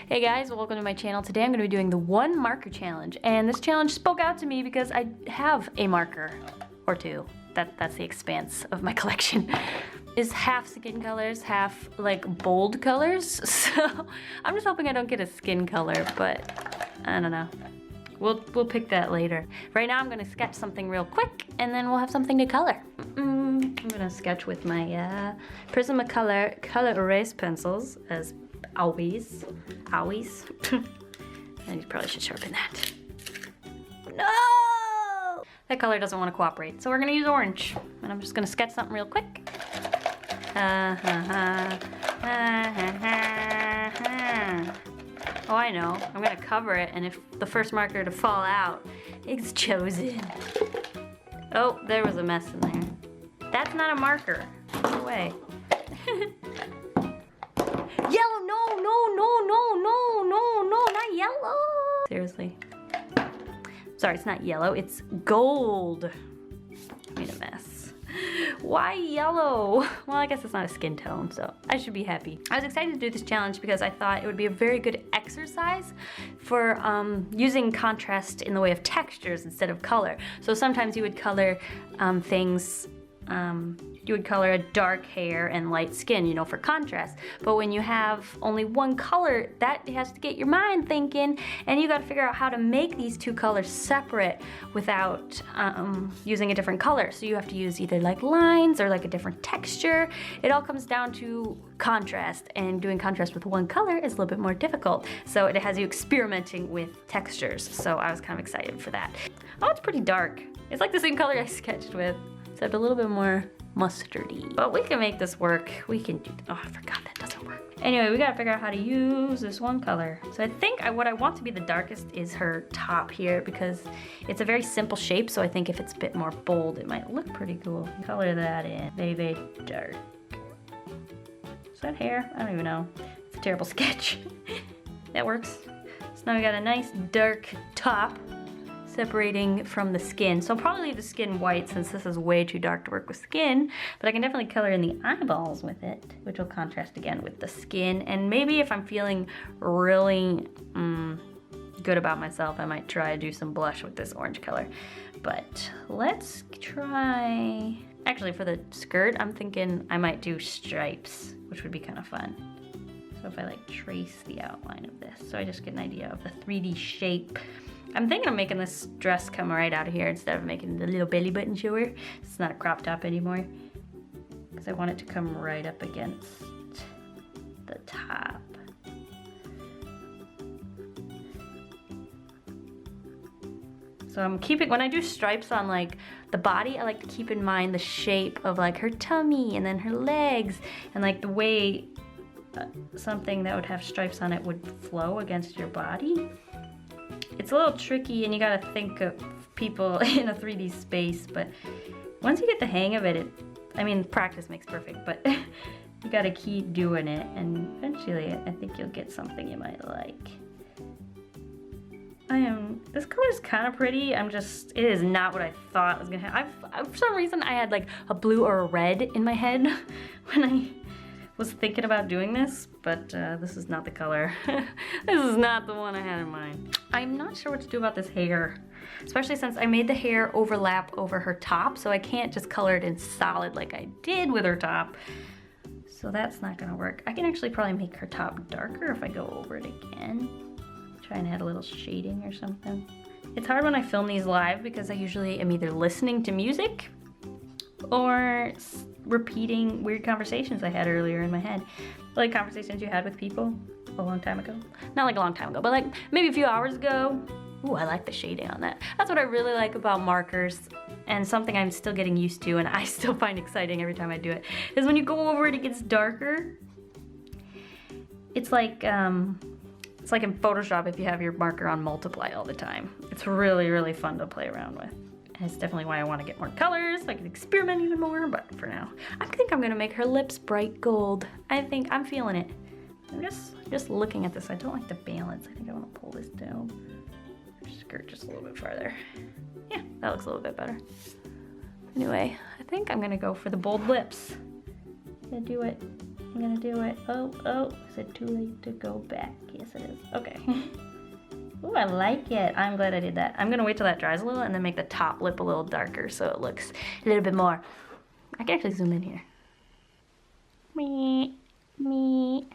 Hey guys, welcome to my channel. Today I'm going to be doing the one marker challenge, and this challenge spoke out to me because I have a marker or two. That's the expanse of my collection. Is half skin colors, half like bold colors. So I'm just hoping I don't get a skin color, but I don't know. We'll pick that later. Right now I'm going to sketch something real quick, and then we'll have something to color. I'm going to sketch with my Prismacolor color erase pencils as always. And you probably should sharpen that. No! That color doesn't want to cooperate, so we're gonna use orange. And I'm just gonna sketch something real quick. Oh, I know. I'm gonna cover it, and if the first marker to fall out is chosen. Oh, there was a mess in there. That's not a marker. No way. Yellow, no, not yellow. Seriously. Sorry, it's not yellow, it's gold. Made a mess. Why yellow? Well, I guess it's not a skin tone, so I should be happy. I was excited to do this challenge because I thought it would be a very good exercise for using contrast in the way of textures instead of color. So sometimes you would color things, you would color a dark hair and light skin, you know, for contrast. But when you have only one color, that has to get your mind thinking, and you got to figure out how to make these two colors separate without using a different color. So you have to use either like lines or like a different texture. It all comes down to contrast, and doing contrast with one color is a little bit more difficult. So it has you experimenting with textures. So I was kind of excited for that. Oh, it's pretty dark. It's like the same color I sketched with, except a little bit more mustardy. But we can make this work. We can do, oh, I forgot that doesn't work. Anyway, we gotta figure out how to use this one color. So I think what I want to be the darkest is her top here, because it's a very simple shape, so I think if it's a bit more bold, it might look pretty cool. Color that in, very, very dark. Is that hair? I don't even know. It's a terrible sketch. That works. So now we got a nice dark top separating from the skin. So I'll probably leave the skin white since this is way too dark to work with skin, but I can definitely color in the eyeballs with it, which will contrast again with the skin. And maybe if I'm feeling really good about myself, I might try to do some blush with this orange color. But let's try, actually for the skirt, I'm thinking I might do stripes, which would be kind of fun. So if I like trace the outline of this, so I just get an idea of the 3D shape. I'm thinking of making this dress come right out of here instead of making the little belly button shower. It's not a crop top anymore, because I want it to come right up against the top. So I'm keeping, when I do stripes on like the body, I like to keep in mind the shape of like her tummy and then her legs, and like the way something that would have stripes on it would flow against your body. It's a little tricky, and you gotta think of people in a 3D space, but once you get the hang of it, I mean, practice makes perfect, but you gotta keep doing it, and eventually I think you'll get something you might like. This color's kind of pretty, it is not what I thought I was gonna have. For some reason, I had like a blue or a red in my head when I was thinking about doing this, but this is not the color. This is not the one I had in mind. I'm not sure what to do about this hair, especially since I made the hair overlap over her top, so I can't just color it in solid like I did with her top. So that's not gonna work. I can actually probably make her top darker if I go over it again. Try and add a little shading or something. It's hard when I film these live because I usually am either listening to music or repeating weird conversations I had earlier in my head. Like conversations you had with people a long time ago. Not like a long time ago, but like maybe a few hours ago. Ooh, I like the shading on that. That's what I really like about markers, and something I'm still getting used to and I still find exciting every time I do it, is when you go over it, it gets darker. It's like in Photoshop if you have your marker on multiply all the time. It's really, really fun to play around with. And it's definitely why I want to get more colors so I can experiment even more, but for now, I think I'm gonna make her lips bright gold. I think I'm feeling it. I'm just looking at this. I don't like the balance. I think I want to pull this down. Skirt just a little bit farther. Yeah, that looks a little bit better. Anyway, I think I'm gonna go for the bold lips. I'm gonna do it I'm gonna do it. Oh, is it too late to go back? Yes, it is. Okay. Ooh, I like it. I'm glad I did that. I'm gonna wait till that dries a little and then make the top lip a little darker so it looks a little bit more. I can actually zoom in here. Me. You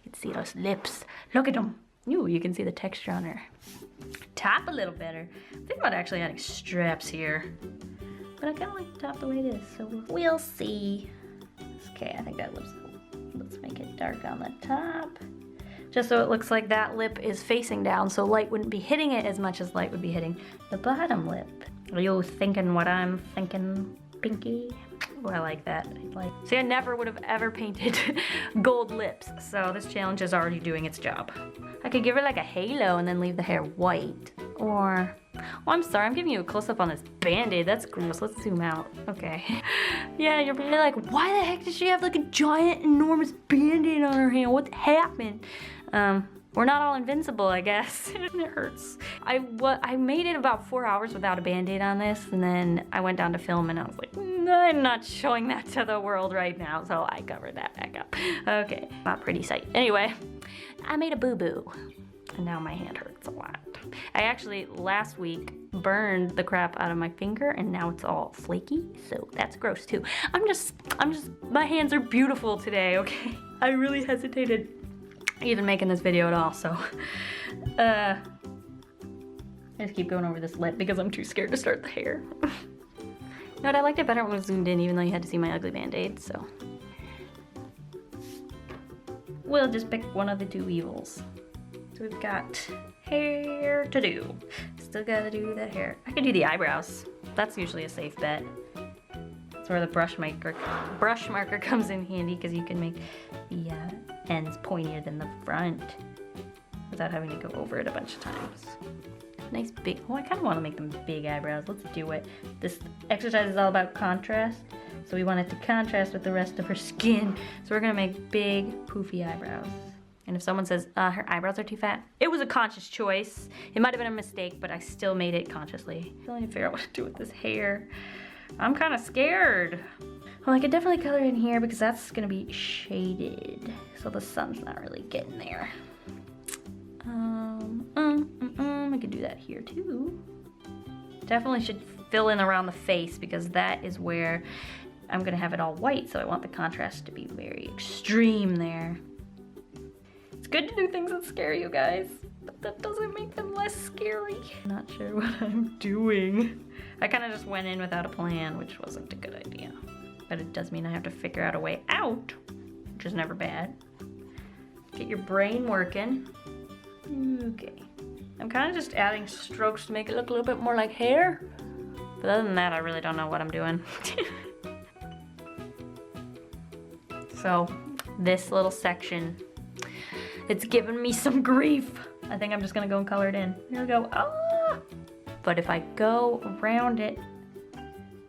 can see those lips. Look at them. Ooh, you can see the texture on her top a little better. Think about actually adding straps here. But I kind of like the top the way it is, so we'll see. Okay, I think that looks cool. Let's make it dark on the top. Just so it looks like that lip is facing down, so light wouldn't be hitting it as much as light would be hitting the bottom lip. Are you thinking what I'm thinking, Pinky? Oh, I like that. See, I never would have ever painted gold lips, so this challenge is already doing its job. I could give her like a halo and then leave the hair white. Or, oh, I'm sorry, I'm giving you a close-up on this Band-Aid. That's gross. Let's zoom out. Okay. Yeah, you're really like, why the heck does she have like a giant, enormous Band-Aid on her hand? What happened? We're not all invincible, I guess. It hurts. I made it about 4 hours without a Band-Aid on this, and then I went down to film and I was like, I'm not showing that to the world right now, so I covered that back up. Okay, not pretty sight. Anyway, I made a boo-boo, and now my hand hurts a lot. I actually, last week, burned the crap out of my finger, and now it's all flaky, so that's gross too. My hands are beautiful today, okay? I really hesitated even making this video at all, so I just keep going over this lip because I'm too scared to start the hair. You know what, I liked it better when it was zoomed in, even though you had to see my ugly Band-Aid, so we'll just pick one of the two evils. So we've got hair to do. Still gotta do the hair. I could do the eyebrows. That's usually a safe bet. That's where the brush marker comes in handy, because you can make the ends pointier than the front without having to go over it a bunch of times. Nice big, oh, I kind of want to make them big eyebrows. Let's do it. This exercise is all about contrast, so we want it to contrast with the rest of her skin. So we're gonna make big, poofy eyebrows. And if someone says, her eyebrows are too fat, it was a conscious choice. It might have been a mistake, but I still made it consciously. I still need to figure out what to do with this hair. I'm kind of scared. Well, I could definitely color in here because that's gonna be shaded, so the sun's not really getting there. I could do that here too. Definitely should fill in around the face because that is where I'm gonna have it all white, so I want the contrast to be very extreme there. It's good to do things that scare you guys, but that doesn't make them less scary. Not sure what I'm doing. I kind of just went in without a plan, which wasn't a good idea. But it does mean I have to figure out a way out, which is never bad. Get your brain working. Okay. I'm kind of just adding strokes to make it look a little bit more like hair. But other than that, I really don't know what I'm doing. So, this little section, it's giving me some grief. I think I'm just gonna go and color it in. Here we go. Ah! But if I go around it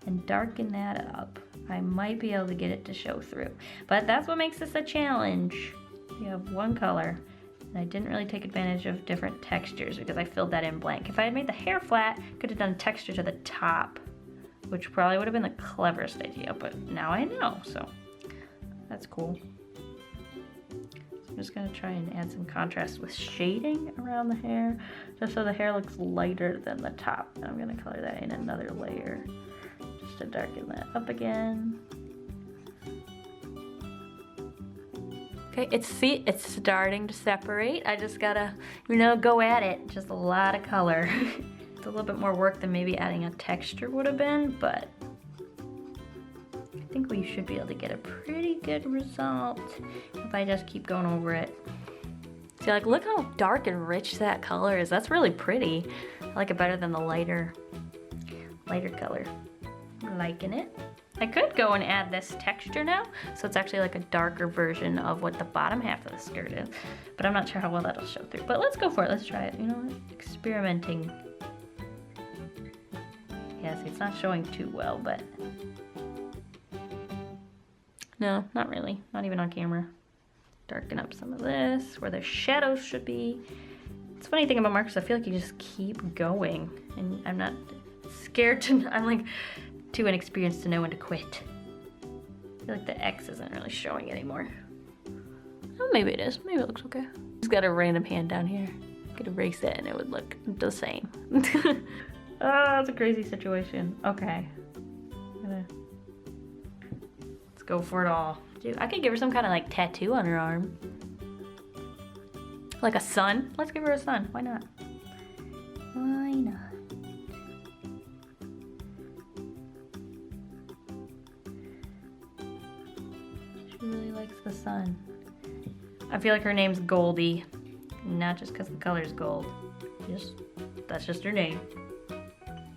and darken that up, I might be able to get it to show through. But that's what makes this a challenge. You have one color, and I didn't really take advantage of different textures because I filled that in blank. If I had made the hair flat, I could have done texture to the top, which probably would have been the cleverest idea, but now I know, so that's cool. I'm just gonna try and add some contrast with shading around the hair, just so the hair looks lighter than the top. And I'm gonna color that in another layer, just to darken that up again. Okay, it's starting to separate. I just gotta, go at it. Just a lot of color. It's a little bit more work than maybe adding a texture would have been, but I think we should be able to get a pretty good result if I just keep going over it. See, like, look how dark and rich that color is. That's really pretty. I like it better than the lighter color. I'm liking it. I could go and add this texture now, so it's actually like a darker version of what the bottom half of the skirt is, but I'm not sure how well that'll show through. But let's go for it, let's try it, experimenting. Yeah, see, it's not showing too well, but no, not really, not even on camera. Darken up some of this, where the shadows should be. It's a funny thing about markers, I feel like you just keep going, and I'm not scared to, I'm like, too inexperienced to know when to quit. I feel like the X isn't really showing anymore. Maybe it is. Maybe it looks okay. Just got a random hand down here. Could erase it and it would look the same. Oh, that's a crazy situation. Okay. Let's go for it all. Dude, I could give her some kind of like tattoo on her arm. Like a sun. Let's give her a sun. Why not? Why not? She really likes the sun. I feel like her name's Goldie. Not just because the color's gold. That's just her name.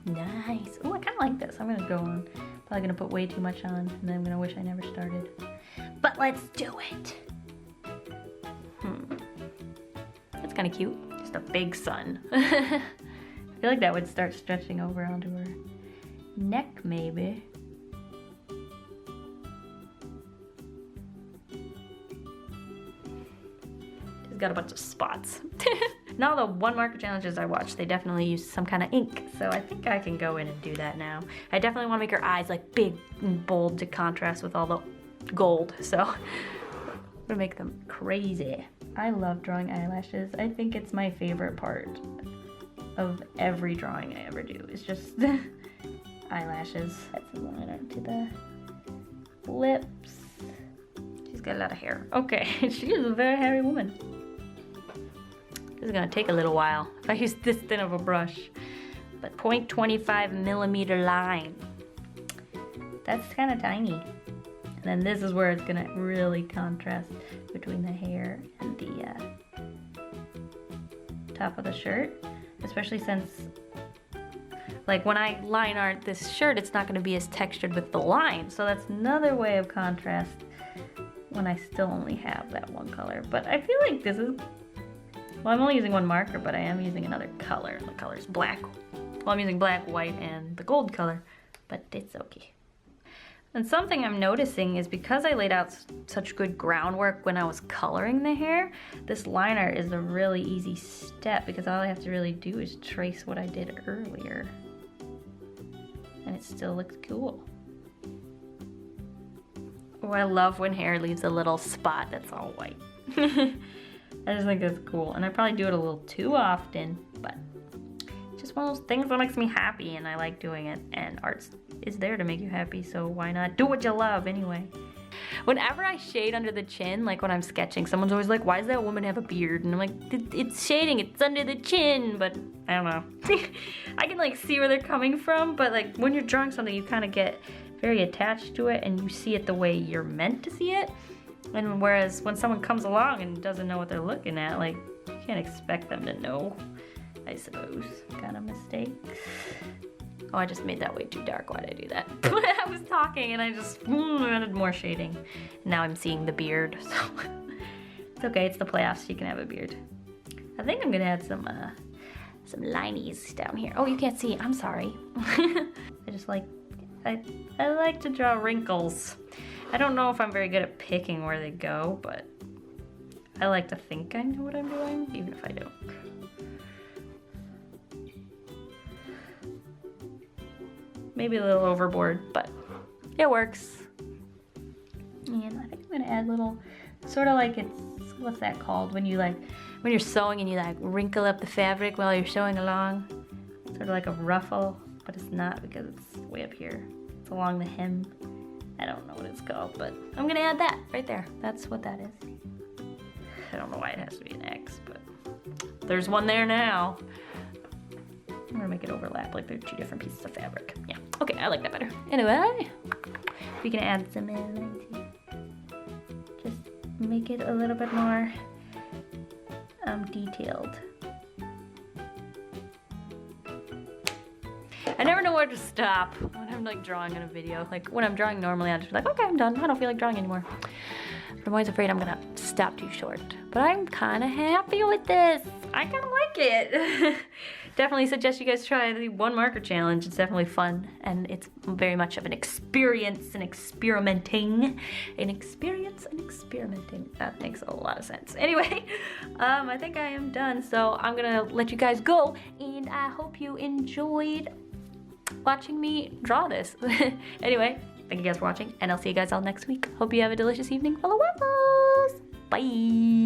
Nice. Oh, I kind of like this. I'm gonna go on. Probably gonna put way too much on, and then I'm gonna wish I never started. But let's do it. That's kind of cute. Just a big sun. I feel like that would start stretching over onto her neck, maybe. She's got a bunch of spots. Now the one marker challenges I watched, they definitely use some kind of ink. So I think I can go in and do that now. I definitely want to make her eyes like big and bold to contrast with all the gold. So I'm gonna make them crazy. I love drawing eyelashes. I think it's my favorite part of every drawing I ever do. It's just eyelashes. Add some liner to the lips. She's got a lot of hair. Okay, she is a very hairy woman. This is gonna take a little while if I use this thin of a brush. But 0.25 millimeter line. That's kind of tiny. And then this is where it's gonna really contrast between the hair and the top of the shirt. Especially since, like when I line art this shirt, it's not gonna be as textured with the line. So that's another way of contrast when I still only have that one color. But I feel like this is, well, I'm only using one marker, but I am using another color. The color's black. Well, I'm using black, white, and the gold color, but it's okay. And something I'm noticing is because I laid out such good groundwork when I was coloring the hair, this liner is a really easy step because all I have to really do is trace what I did earlier. And it still looks cool. Oh, I love when hair leaves a little spot that's all white. I just think that's cool. And I probably do it a little too often, but it's just one of those things that makes me happy and I like doing it. And art is there to make you happy, so why not do what you love anyway? Whenever I shade under the chin, like when I'm sketching, someone's always like, why does that woman have a beard? And I'm like, it's shading, it's under the chin, but I don't know. I can like see where they're coming from, but like when you're drawing something, you kind of get very attached to it and you see it the way you're meant to see it. And whereas when someone comes along and doesn't know what they're looking at, like you can't expect them to know, I suppose. Kind of mistake. Oh, I just made that way too dark. Why'd I do that? I was talking and I just added more shading. Now I'm seeing the beard, so it's okay. It's the playoffs. You can have a beard. I think I'm gonna add some linies down here. Oh, you can't see. I'm sorry. I like to draw wrinkles. I don't know if I'm very good at picking where they go, but I like to think I know what I'm doing, even if I don't. Maybe a little overboard, but it works. And I think I'm gonna add little, sort of like it's, what's that called? When you like, when you're sewing and you like wrinkle up the fabric while you're sewing along. Sort of like a ruffle, but it's not because it's way up here. It's along the hem. I don't know what it's called, but I'm gonna add that right there. That's what that is. I don't know why it has to be an X, but there's one there now. I'm gonna make it overlap like they're two different pieces of fabric. Yeah, okay, I like that better. Anyway, we can add some in here. Just make it a little bit more detailed. I never know where to stop when I'm like drawing in a video. Like when I'm drawing normally, I'm just like, okay, I'm done. I don't feel like drawing anymore. But I'm always afraid I'm gonna stop too short. But I'm kind of happy with this. I kind of like it. Definitely suggest you guys try the one marker challenge. It's definitely fun and it's very much of an experience and experimenting. An experience and experimenting. That makes a lot of sense. Anyway, I think I am done. So I'm gonna let you guys go and I hope you enjoyed watching me draw this. Anyway, thank you guys for watching and I'll see you guys all next week. Hope you have a delicious evening full of waffles. Bye.